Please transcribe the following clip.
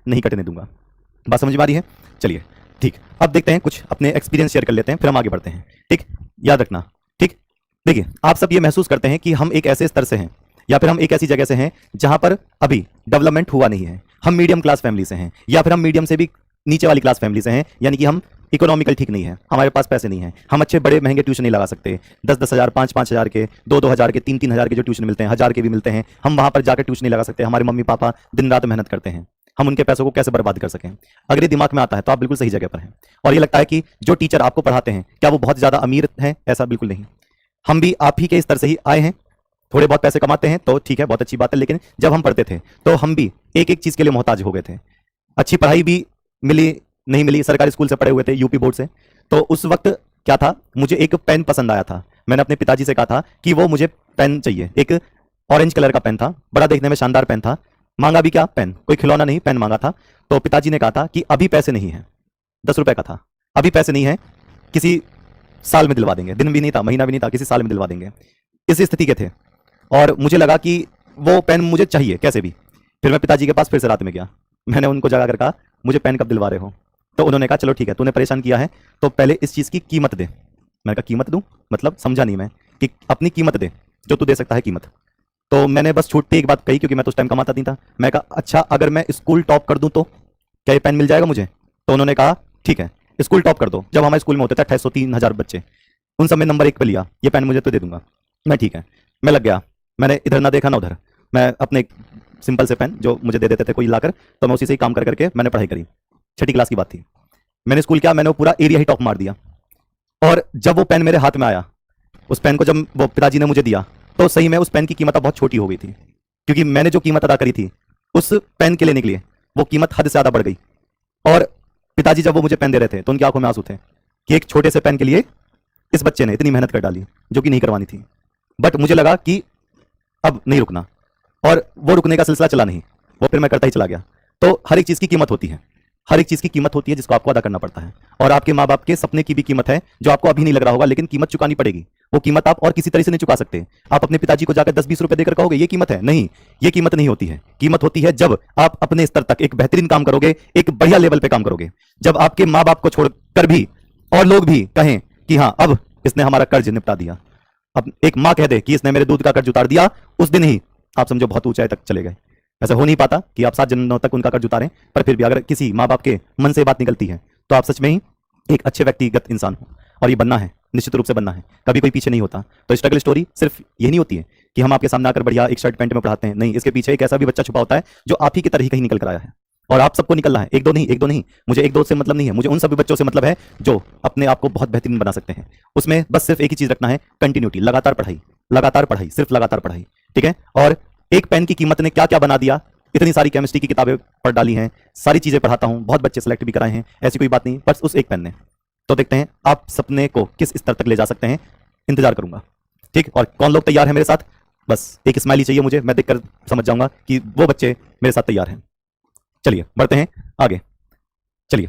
नहीं कटने दूंगा। बात समझ में आ रही है? चलिए ठीक, अब देखते हैं कुछ अपने एक्सपीरियंस शेयर कर लेते हैं, फिर हम आगे बढ़ते हैं। ठीक, याद रखना। ठीक, देखिए आप सब ये महसूस करते हैं कि हम एक ऐसे स्तर से हैं या फिर हम एक ऐसी जगह से हैं जहां पर अभी डेवलपमेंट हुआ नहीं है। हम मीडियम क्लास फैमिली से हैं या फिर हम मीडियम से भी नीचे वाली क्लास फैमिली से हैं, यानी कि हम इकोनॉमिकल ठीक नहीं है, हमारे पास पैसे नहीं है, हम अच्छे बड़े महंगे ट्यूशन नहीं लगा सकते। 10-10 हज़ार, 5-5 हज़ार के, 2-2 हज़ार के, 3-3 हज़ार के जो ट्यूशन मिलते हैं, हज़ार के भी मिलते हैं, हम वहां पर जाकर ट्यूशन नहीं लगा सकते। हमारे मम्मी पापा दिन रात मेहनत करते हैं, हम उनके पैसों को कैसे बर्बाद कर सकें। अगर ये दिमाग में आता है तो आप बिल्कुल सही जगह पर हैं। और ये लगता है कि जो टीचर आपको पढ़ाते हैं क्या वो बहुत ज्यादा अमीर हैं? ऐसा बिल्कुल नहीं। हम भी आप ही के स्तर से ही आए हैं, थोड़े बहुत पैसे कमाते हैं तो ठीक है, बहुत अच्छी बात है, लेकिन जब हम पढ़ते थे तो हम भी एक एक चीज के लिए मोहताज हो गए थे। अच्छी पढ़ाई भी मिली नहीं मिली, सरकारी स्कूल से पढ़े हुए थे, यूपी बोर्ड से, तो उस वक्त क्या था, मुझे एक पेन पसंद आया था। मैंने अपने पिताजी से कहा था कि वो मुझे पेन चाहिए, एक ऑरेंज कलर का पेन था, बड़ा देखने में शानदार पेन था। मांगा भी क्या? पेन, कोई खिलौना नहीं, पेन मांगा था। तो पिताजी ने कहा था कि अभी पैसे नहीं है, 10 रुपए का था, अभी पैसे नहीं है, किसी साल में दिलवा देंगे। दिन भी नहीं था, महीना भी नहीं था, किसी साल में दिलवा देंगे। इस स्थिति के थे और मुझे लगा कि वो पेन मुझे चाहिए कैसे भी। फिर मैं पिताजी के पास फिर से रात में गया, मैंने उनको जगा कर कहा मुझे पेन कब दिलवा रहे हो? तो उन्होंने कहा चलो ठीक है, तूने परेशान किया है तो पहले इस चीज़ की कीमत दे। मैंने कहा कीमत दूं? मतलब समझा नहीं मैं, कि अपनी कीमत दे जो तू दे सकता है कीमत। तो मैंने बस छूटते एक बात कही, क्योंकि मैं तो उस टाइम कमाता नहीं था। मैं कहा अच्छा अगर मैं स्कूल टॉप कर दूं तो क्या ये पेन मिल जाएगा मुझे? तो उन्होंने कहा ठीक है स्कूल टॉप कर दो। जब हमारे स्कूल में होते थे 2800-3000 बच्चे, उन सब में नंबर 1 पे लिया, ये पेन मुझे तो दे दूंगा। मैं ठीक है, मैं लग गया, मैंने इधर ना देखा ना उधर, मैं अपने सिंपल से पेन जो मुझे दे देते थे कोई लाकर, तो मैं उसी से ही काम कर करके मैंने पढ़ाई करी। 6ठी क्लास की बात थी। मैंने स्कूल किया, मैंने वो पूरा एरिया ही टॉप मार दिया। और जब वो पेन मेरे हाथ में आया, उस पेन को जब वो पिताजी ने मुझे दिया, तो सही में उस पेन की कीमत बहुत छोटी हो गई थी, क्योंकि मैंने जो कीमत अदा करी थी उस पेन के लेने के लिए, वो कीमत हद से ज्यादा बढ़ गई। और पिताजी जब वो मुझे पेन दे रहे थे तो उनकी आंखों में आंसू थे कि एक छोटे से पेन के लिए इस बच्चे ने इतनी मेहनत कर डाली जो कि नहीं करवानी थी। बट मुझे लगा कि अब नहीं रुकना, और वो रुकने का सिलसिला चला नहीं, वो फिर मैं करता ही चला गया। तो हर एक चीज की कीमत होती है, हर एक चीज की कीमत होती है जिसको आपको अदा करना पड़ता है। और आपके माँ बाप के सपने की भी कीमत है जो आपको अभी नहीं लग रहा होगा, लेकिन कीमत चुकानी पड़ेगी। वो कीमत आप और किसी तरह से नहीं चुका सकते। आप अपने पिताजी को जाकर 10-20 रुपए देकर कहोगे ये कीमत है, नहीं, ये कीमत नहीं होती है। कीमत होती है जब आप अपने स्तर तक एक बेहतरीन काम करोगे, एक बढ़िया लेवल पे काम करोगे, जब आपके माँ बाप को छोड़कर भी और लोग भी कहें कि हाँ अब इसने हमारा कर्ज निपटा दिया। अब एक माँ कह दे कि इसने मेरे दूध का कर्ज उतार दिया, उस दिन ही आप समझो बहुत ऊंचाई तक चले गए। ऐसा हो नहीं पाता कि आप 7 जन्मों तक उनका कर्ज उतारें, पर फिर भी अगर किसी माँ बाप के मन से बात निकलती है तो आप सच में ही एक अच्छे व्यक्तिगत इंसान हो। और ये बनना है, निश्चित रूप से बनना है, कभी कोई पीछे नहीं होता। तो स्ट्रगल स्टोरी सिर्फ ये नहीं होती है कि हम आपके सामने आकर बढ़िया एक शर्ट पैंट में पढ़ाते हैं, नहीं, इसके पीछे एक ऐसा भी बच्चा छुपा होता है जो आप ही की तरह ही कहीं निकल कर आया है। और आप सबको निकलना है, एक दो नहीं, मुझे एक दो से मतलब नहीं है, मुझे उन सभी बच्चों से मतलब है जो अपने आप को बहुत बेहतरीन बना सकते हैं। उसमें बस सिर्फ एक ही चीज रखना है, कंटिन्यूटी, लगातार पढ़ाई, सिर्फ लगातार पढ़ाई। ठीक है? और एक पेन की कीमत ने क्या क्या बना दिया, इतनी सारी केमिस्ट्री की किताबें पढ़ डाली हैं, सारी चीजें पढ़ाता हूं, बहुत बच्चे सेलेक्ट भी कराए हैं, ऐसी कोई बात नहीं, बस उस एक पेन ने। तो देखते हैं आप सपने को किस स्तर तक ले जा सकते हैं, इंतजार करूंगा। ठीक, और कौन लोग तैयार हैं मेरे साथ? बस एक स्माइली चाहिए मुझे, मैं देखकर समझ जाऊंगा कि वो बच्चे मेरे साथ तैयार हैं। चलिए बढ़ते हैं आगे, चलिए।